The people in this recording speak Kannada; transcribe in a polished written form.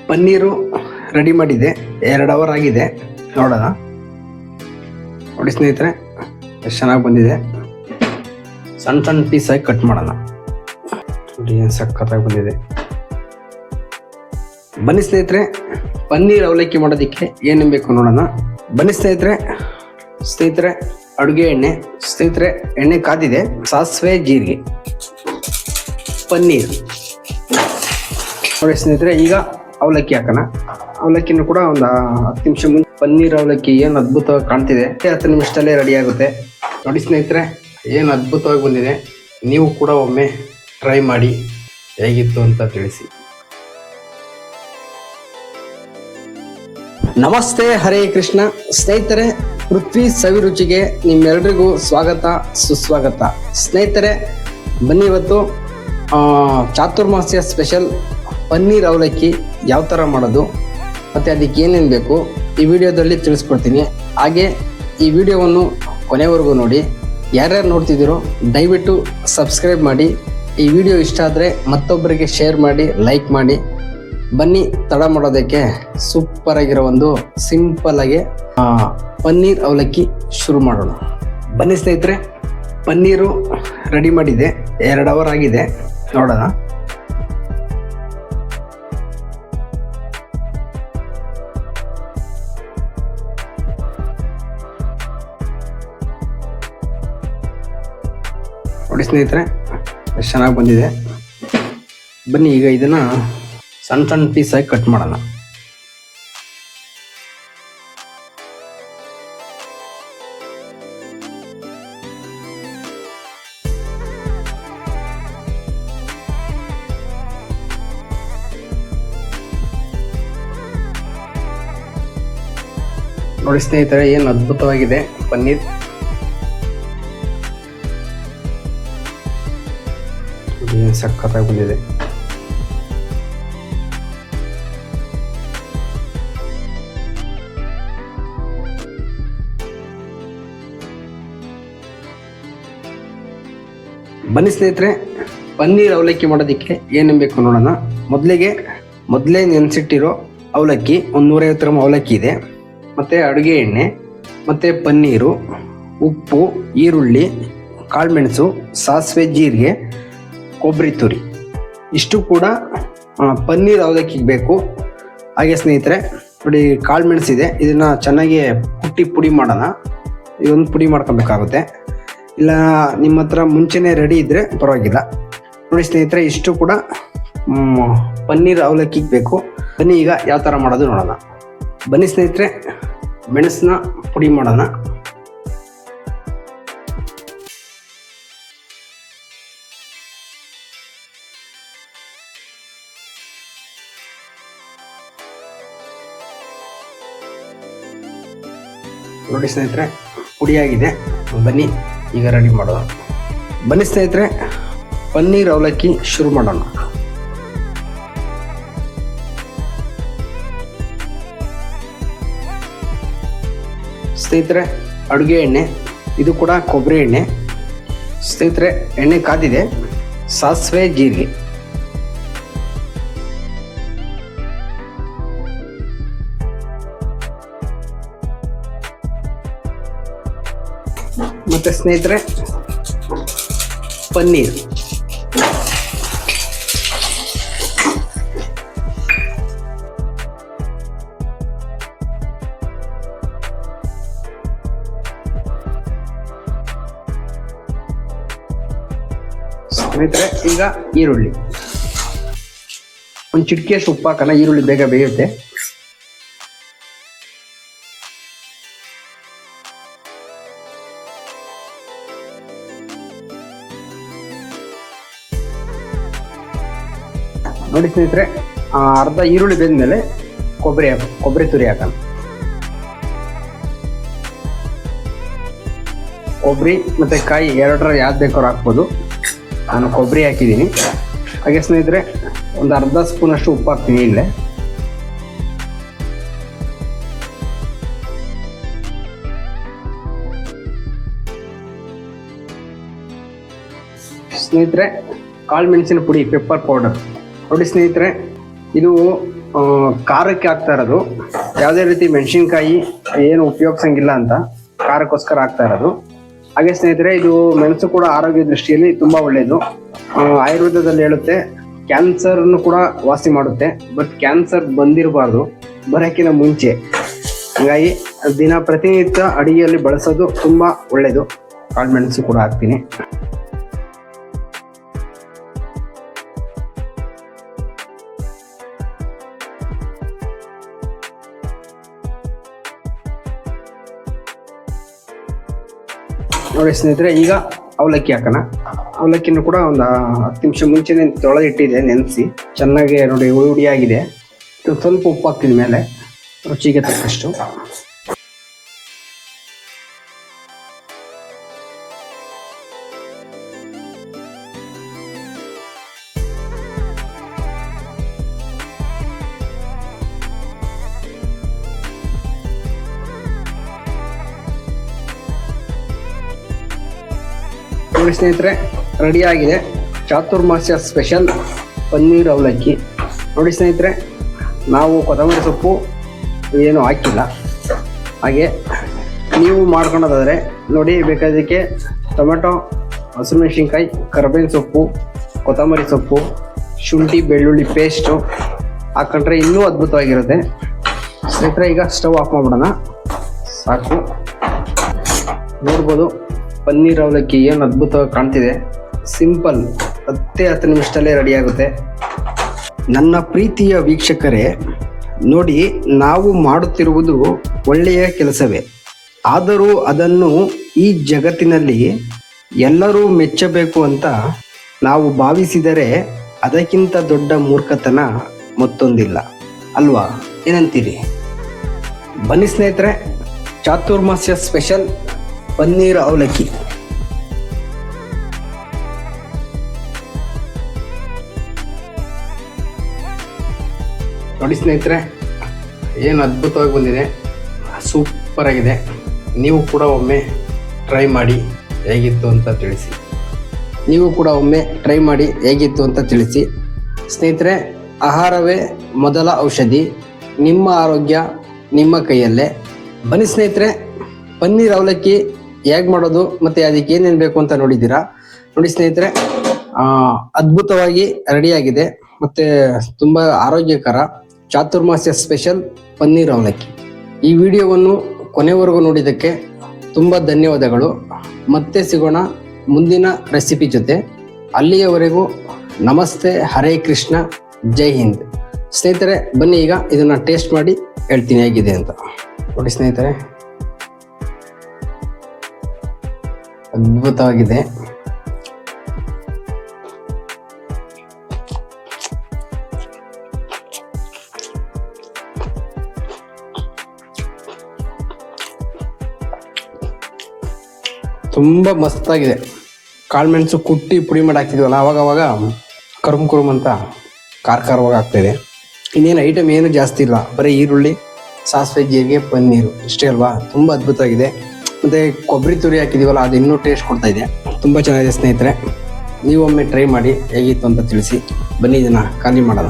ಪನ್ನೀರು ರೆಡಿ ಮಾಡಿದೆ, 2 ಅವರ್ ಆಗಿದೆ. ನೋಡೋಣ ನೋಡಿ ಸ್ನೇಹಿತರೆ, ಎಷ್ಟು ಚೆನ್ನಾಗಿ ಬಂದಿದೆ. ಸಣ್ಣ ಸಣ್ಣ ಪೀಸಾಗಿ ಕಟ್ ಮಾಡೋಣ. ನೋಡಿ ಏನು ಸಖತ್ತಾಗಿ ಬಂದಿದೆ. ಬನ್ನಿ ಸ್ನೇಹಿತರೆ, ಪನ್ನೀರ್ ಅವಲಕ್ಕಿ ಮಾಡೋದಕ್ಕೆ ಏನೇನು ಬೇಕು ನೋಡೋಣ. ಬನ್ನಿ ಸ್ನೇಹಿತರೆ ಅಡುಗೆ ಎಣ್ಣೆ. ಸ್ನೇಹಿತರೆ ಎಣ್ಣೆ ಕಾದಿದೆ. ಸಾಸಿವೆ, ಜೀರಿಗೆ, ಪನ್ನೀರ್. ನೋಡಿ ಸ್ನೇಹಿತರೆ, ಈಗ ಅವಲಕ್ಕಿ ಹಾಕೋಣ. ಅವಲಕ್ಕಿನೂ ಕೂಡ ಒಂದು 10 ನಿಮಿಷ ಮುಂಚೆ. ಪನ್ನೀರ್ ಅವಲಕ್ಕಿ ಏನು ಅದ್ಭುತವಾಗಿ ಕಾಣ್ತಿದೆ, 10 ನಿಮಿಷದಲ್ಲೇ ರೆಡಿ ಆಗುತ್ತೆ. ನೋಡಿ ಸ್ನೇಹಿತರೆ, ಏನು ಅದ್ಭುತವಾಗಿ ಬಂದಿದೆ. ನೀವು ಕೂಡ ಒಮ್ಮೆ ಟ್ರೈ ಮಾಡಿ ಹೇಗಿತ್ತು ಅಂತ ತಿಳಿಸಿ. ನಮಸ್ತೆ, ಹರೇ ಕೃಷ್ಣ. ಸ್ನೇಹಿತರೆ, ಪೃಥ್ವಿ ಸವಿರುಚಿಗೆ ನಿಮ್ಮೆಲ್ರಿಗೂ ಸ್ವಾಗತ, ಸುಸ್ವಾಗತ. ಸ್ನೇಹಿತರೆ, ಬನ್ನಿ ಇವತ್ತು ಚಾತುರ್ಮಾಸ್ಯ ಸ್ಪೆಷಲ್ ಪನ್ನೀರ್ ಅವಲಕ್ಕಿ ಯಾವ ಥರ ಮಾಡೋದು ಮತ್ತು ಅದಕ್ಕೆ ಏನೇನು ಬೇಕು ಈ ವಿಡಿಯೋದಲ್ಲಿ ತಿಳಿಸ್ಕೊಡ್ತೀನಿ. ಹಾಗೆ ಈ ವಿಡಿಯೋವನ್ನು ಕೊನೆವರೆಗೂ ನೋಡಿ. ಯಾರ್ಯಾರು ನೋಡ್ತಿದ್ದೀರೋ ದಯವಿಟ್ಟು ಸಬ್ಸ್ಕ್ರೈಬ್ ಮಾಡಿ. ಈ ವಿಡಿಯೋ ಇಷ್ಟ ಆದರೆ ಮತ್ತೊಬ್ಬರಿಗೆ ಶೇರ್ ಮಾಡಿ, ಲೈಕ್ ಮಾಡಿ. ಬನ್ನಿ, ತಡ ಮಾಡೋದಕ್ಕೆ ಸೂಪರ್ ಆಗಿರೋ ಒಂದು ಸಿಂಪಲ್ ಆಗಿ ಪನ್ನೀರ್ ಅವಲಕ್ಕಿ ಶುರು ಮಾಡೋಣ. ಬನ್ನಿ ಸ್ನೇಹಿತರೆ, ಪನ್ನೀರು ರೆಡಿ ಮಾಡಿದೆ, 2 ಅವರ್ ಆಗಿದೆ. ನೋಡೋಣ. ನೋಡಿ ಸ್ನೇಹಿತರೆ, ಎಷ್ಟು ಚೆನ್ನಾಗಿ ಬಂದಿದೆ. ಬನ್ನಿ ಈಗ ಇದನ್ನ ಸಣ್ಣ ಸಣ್ಣ ಪೀಸಾಗಿ ಕಟ್ ಮಾಡೋಣ. ನೋಡಿ ಸ್ನೇಹಿತರೆ, ಏನು ಅದ್ಭುತವಾಗಿದೆ ಪನ್ನೀರ್. ಏನು ಸಖತ್ತಾಗಿ ಬಂದಿದೆ. ಬನ್ನಿ ಸ್ನೇಹಿತರೆ, ಪನ್ನೀರ್ ಅವಲಕ್ಕಿ ಮಾಡೋದಕ್ಕೆ ಏನೇನು ಬೇಕು ನೋಡೋಣ. ಮೊದಲೇ ನೆನೆಸಿಟ್ಟಿರೋ ಅವಲಕ್ಕಿ, 150 ಗ್ರಾಮ್ ಅವಲಕ್ಕಿ ಇದೆ. ಮತ್ತು ಅಡುಗೆ ಎಣ್ಣೆ, ಮತ್ತು ಪನ್ನೀರು, ಉಪ್ಪು, ಈರುಳ್ಳಿ, ಕಾಳುಮೆಣಸು, ಸಾಸಿವೆ, ಜೀರಿಗೆ, ಕೊಬ್ಬರಿ ತುರಿ. ಇಷ್ಟು ಕೂಡ ಪನ್ನೀರ್ ಅವಲಕ್ಕಿಗೆ ಬೇಕು. ಹಾಗೆ ಸ್ನೇಹಿತರೆ ನೋಡಿ, ಕಾಳುಮೆಣಸಿದೆ, ಇದನ್ನು ಚೆನ್ನಾಗಿ ಪುಡಿ ಮಾಡೋಣ. ಇದೊಂದು ಪುಡಿ ಮಾಡ್ಕೊಬೇಕಾಗುತ್ತೆ. ಇಲ್ಲ ನಿಮ್ಮ ಹತ್ರ ಮುಂಚೆನೇ ರೆಡಿ ಇದ್ದರೆ ಪರವಾಗಿಲ್ಲ. ನೋಡಿ ಸ್ನೇಹಿತರೆ, ಇಷ್ಟು ಕೂಡ ಪನ್ನೀರ್ ಅವಲಕ್ಕಿಗೆ ಬೇಕು. ಬನ್ನಿ ಈಗ ಯಾವ ಥರ ಮಾಡೋದು ನೋಡೋಣ. ಬನ್ನಿ ಸ್ನೇಹಿತರೆ, ಮೆಣಸನ್ನ ಪುಡಿ ಮಾಡೋಣ. ನೋಡಿ ಸ್ನೇಹಿತರೆ, ಪುಡಿಯಾಗಿದೆ. ಬನ್ನಿ ಈಗ ರೆಡಿ ಮಾಡೋಣ. ಬನ್ನಿ ಸ್ನೇಹಿತರೆ, ಪನ್ನೀರ್ ಅವಲಕ್ಕಿ ಶುರು ಮಾಡೋಣ. ಸ್ನೇಹಿತರೆ ಅಡುಗೆ ಎಣ್ಣೆ, ಇದು ಕೂಡ ಕೊಬ್ಬರಿ ಎಣ್ಣೆ. ಸ್ನೇಹಿತರೆ ಎಣ್ಣೆ ಕಾದಿದೆ. ಸಾಸಿವೆ, ಜೀರಿಗೆ, ಮತ್ತೆ ಸ್ನೇಹಿತರೆ ಪನ್ನೀರ್. ಸ್ನೇಹಿತರೆ ಈಗ ಈರುಳ್ಳಿ, ಒಂದು ಚಿಟಿಕೆಯಷ್ಟು ಉಪ್ಪು ಹಾಕೋಣ. ಈರುಳ್ಳಿ ಬೇಗ ಬೇಯುತ್ತೆ. ನೋಡಿ ಸ್ನೇಹಿತರೆ, ಅರ್ಧ ಈರುಳ್ಳಿ ಬೆಂದ್ಮೇಲೆ ಕೊಬ್ಬರಿ ತುರಿ ಹಾಕೋಣ. ಕೊಬ್ಬರಿ ಮತ್ತು ಕಾಯಿ ಎರಡರಲ್ಲಿ ಯಾವ್ದು ಬೇಕಾದ್ರೂ ಹಾಕ್ಬೋದು. ನಾನು ಕೊಬ್ಬರಿ ಹಾಕಿದ್ದೀನಿ. ಹಾಗೆ ಸ್ನೇಹಿತರೆ, ಒಂದು ಅರ್ಧ ಸ್ಪೂನಷ್ಟು ಉಪ್ಪು ಹಾಕ್ತೀನಿ ಇಲ್ಲೇ. ಸ್ನೇಹಿತರೆ ಕಾಳು ಮೆಣಸಿನ ಪುಡಿ, ಪೆಪ್ಪರ್ ಪೌಡರ್. ನೋಡಿ ಸ್ನೇಹಿತರೆ, ಇದು ಖಾರಕ್ಕೆ ಹಾಕ್ತಾ ಇರೋದು. ಯಾವುದೇ ರೀತಿ ಮೆಣಸಿನ್ಕಾಯಿ ಏನು ಉಪಯೋಗಿಸಂಗಿಲ್ಲ ಅಂತ ಖಾರಕ್ಕೋಸ್ಕರ ಹಾಕ್ತಾ ಇರೋದು. ಹಾಗೆ ಸ್ನೇಹಿತರೆ, ಇದು ಮೆಣಸು ಕೂಡ ಆರೋಗ್ಯ ದೃಷ್ಟಿಯಲ್ಲಿ ತುಂಬಾ ಒಳ್ಳೆಯದು. ಆಯುರ್ವೇದದಲ್ಲಿ ಹೇಳುತ್ತೆ ಕ್ಯಾನ್ಸರ್ನು ಕೂಡ ವಾಸಿ ಮಾಡುತ್ತೆ. ಬಟ್ ಕ್ಯಾನ್ಸರ್ ಬಂದಿರಬಾರ್ದು ಬರೋಕ್ಕಿಂತ ಮುಂಚೆ. ಹಾಗಾಗಿ ದಿನ ಪ್ರತಿನಿತ್ಯ ಅಡಿಗೆಯಲ್ಲಿ ಬಳಸೋದು ತುಂಬಾ ಒಳ್ಳೆಯದು. ಕಾಳು ಮೆಣಸು ಕೂಡ ಹಾಕ್ತೀನಿ. ನೋಡಿ ಸ್ನೇಹಿತರೆ, ಈಗ ಅವಲಕ್ಕಿ ಹಾಕೋಣ. ಅವಲಕ್ಕಿನೂ ಕೂಡ ಒಂದು 10 ನಿಮಿಷ ಮುಂಚೆನೆ ತೊಳೆದಿಟ್ಟಿದೆ, ನೆನೆಸಿ ಚೆನ್ನಾಗಿ ನೋಡಿ ಹುಡಿ ಆಗಿದೆ. ಸ್ವಲ್ಪ ಉಪ್ಪು ಹಾಕ್ತೀನಿ ಮೇಲೆ ರುಚಿಗೆ ತಕ್ಕಷ್ಟು. ನೋಡಿ ಸ್ನೇಹಿತರೆ, ರೆಡಿ ಆಗಿದೆ ಚಾತುರ್ಮಾಸ್ಯ ಸ್ಪೆಷಲ್ ಪನ್ನೀರ್ ಅವಲಕ್ಕಿ. ನೋಡಿ ಸ್ನೇಹಿತರೆ, ನಾವು ಕೊತ್ತಂಬರಿ ಸೊಪ್ಪು ಏನು ಹಾಕಿಲ್ಲ. ಹಾಗೆ ನೀವು ಮಾಡ್ಕೊಳೋದಾದರೆ ನೋಡಿ, ಬೇಕಾದಕ್ಕೆ ಟೊಮೆಟೊ, ಹಸಿಮೆಣಸಿನ್ಕಾಯಿ, ಕರಿಬೇವಿನ ಸೊಪ್ಪು, ಕೊತ್ತಂಬರಿ ಸೊಪ್ಪು, ಶುಂಠಿ ಬೆಳ್ಳುಳ್ಳಿ ಪೇಸ್ಟು ಹಾಕೊಂಡ್ರೆ ಇನ್ನೂ ಅದ್ಭುತವಾಗಿರುತ್ತೆ. ಸ್ನೇಹಿತರೆ, ಈಗ ಸ್ಟವ್ ಆಫ್ ಮಾಡಿಬಿಡೋಣ. ಸಾಕು, ನೋಡ್ಬೋದು ಪನ್ನೀರ್ ಅವಲಕ್ಕಿ ಏನು ಅದ್ಭುತವಾಗಿ ಕಾಣ್ತಿದೆ. ಸಿಂಪಲ್, 10 ನಿಮಿಷದಲ್ಲೇ ರೆಡಿ ಆಗುತ್ತೆ. ನನ್ನ ಪ್ರೀತಿಯ ವೀಕ್ಷಕರೇ, ನೋಡಿ, ನಾವು ಮಾಡುತ್ತಿರುವುದು ಒಳ್ಳೆಯ ಕೆಲಸವೇ. ಆದರೂ ಅದನ್ನು ಈ ಜಗತ್ತಿನಲ್ಲಿ ಎಲ್ಲರೂ ಮೆಚ್ಚಬೇಕು ಅಂತ ನಾವು ಭಾವಿಸಿದರೆ ಅದಕ್ಕಿಂತ ದೊಡ್ಡ ಮೂರ್ಖತನ ಮತ್ತೊಂದಿಲ್ಲ ಅಲ್ವಾ? ಏನಂತೀರಿ? ಬನ್ನಿ ಸ್ನೇಹಿತರೆ, ಚಾತುರ್ಮಾಸ್ಯ ಸ್ಪೆಷಲ್ ಪನ್ನೀರ್ ಅವಲಕ್ಕಿ. ನೋಡಿ ಸ್ನೇಹಿತರೆ, ಏನು ಅದ್ಭುತವಾಗಿ ಬಂದಿದೆ, ಸೂಪರ್ ಆಗಿದೆ. ನೀವು ಕೂಡ ಒಮ್ಮೆ ಟ್ರೈ ಮಾಡಿ ಹೇಗಿತ್ತು ಅಂತ ತಿಳಿಸಿ. ಸ್ನೇಹಿತರೆ, ಆಹಾರವೇ ಮೊದಲ ಔಷಧಿ. ನಿಮ್ಮ ಆರೋಗ್ಯ ನಿಮ್ಮ ಕೈಯಲ್ಲೇ. ಬನ್ನಿ ಸ್ನೇಹಿತರೆ, ಪನ್ನೀರ್ ಅವಲಕ್ಕಿ ಹೇಗೆ ಮಾಡೋದು ಮತ್ತು ಅದಕ್ಕೆ ಏನೇನು ಬೇಕು ಅಂತ ನೋಡಿದ್ದೀರಾ. ನೋಡಿ ಸ್ನೇಹಿತರೆ, ಅದ್ಭುತವಾಗಿ ರೆಡಿಯಾಗಿದೆ ಮತ್ತು ತುಂಬ ಆರೋಗ್ಯಕರ ಚಾತುರ್ಮಾಸ್ಯ ಸ್ಪೆಷಲ್ ಪನ್ನೀರ್ ಅವಲಕ್ಕಿ. ಈ ವಿಡಿಯೋವನ್ನು ಕೊನೆವರೆಗೂ ನೋಡಿದ್ದಕ್ಕೆ ತುಂಬ ಧನ್ಯವಾದಗಳು. ಮತ್ತೆ ಸಿಗೋಣ ಮುಂದಿನ ರೆಸಿಪಿ ಜೊತೆ. ಅಲ್ಲಿಯವರೆಗೂ ನಮಸ್ತೆ, ಹರೇ ಕೃಷ್ಣ, ಜೈ ಹಿಂದ್. ಸ್ನೇಹಿತರೆ, ಬನ್ನಿ ಈಗ ಇದನ್ನು ಟೇಸ್ಟ್ ಮಾಡಿ ಹೇಳ್ತೀನಿ ಹೇಗಿದೆ ಅಂತ. ನೋಡಿ ಸ್ನೇಹಿತರೆ, ಅದ್ಭುತವಾಗಿದೆ. ತುಂಬ ಮಸ್ತಾಗಿದೆ. ಕಾಳುಮೆಣಸು ಕುಟ್ಟಿ ಪುಡಿ ಮಾಡಿ ಹಾಕ್ತಿದ್ವಲ್ಲ, ಅವಾಗ ಕರುಮ್ ಅಂತ ಖಾರವಾಗಿ ಆಗ್ತಾಯಿದೆ. ಇನ್ನೇನು ಐಟಮ್ ಏನು ಜಾಸ್ತಿ ಇಲ್ಲ, ಬರೀ ಈರುಳ್ಳಿ, ಸಾಸಿವೆ, ಜೀರಿಗೆ, ಪನ್ನೀರು ಇಷ್ಟೇ ಅಲ್ವಾ? ತುಂಬ ಅದ್ಭುತವಾಗಿದೆ. ಮತ್ತು ಕೊಬ್ಬರಿ ತುರಿ ಹಾಕಿದ್ದೀವಲ್ಲ, ಅದು ಇನ್ನೂ ಟೇಸ್ಟ್ ಕೊಡ್ತಾ ಇದೆ. ತುಂಬ ಚೆನ್ನಾಗಿದೆ ಸ್ನೇಹಿತರೆ. ನೀವೊಮ್ಮೆ ಟ್ರೈ ಮಾಡಿ ಹೇಗಿತ್ತು ಅಂತ ತಿಳಿಸಿ. ಬನ್ನಿ, ಇದನ್ನು ಖಾಲಿ ಮಾಡೋಣ.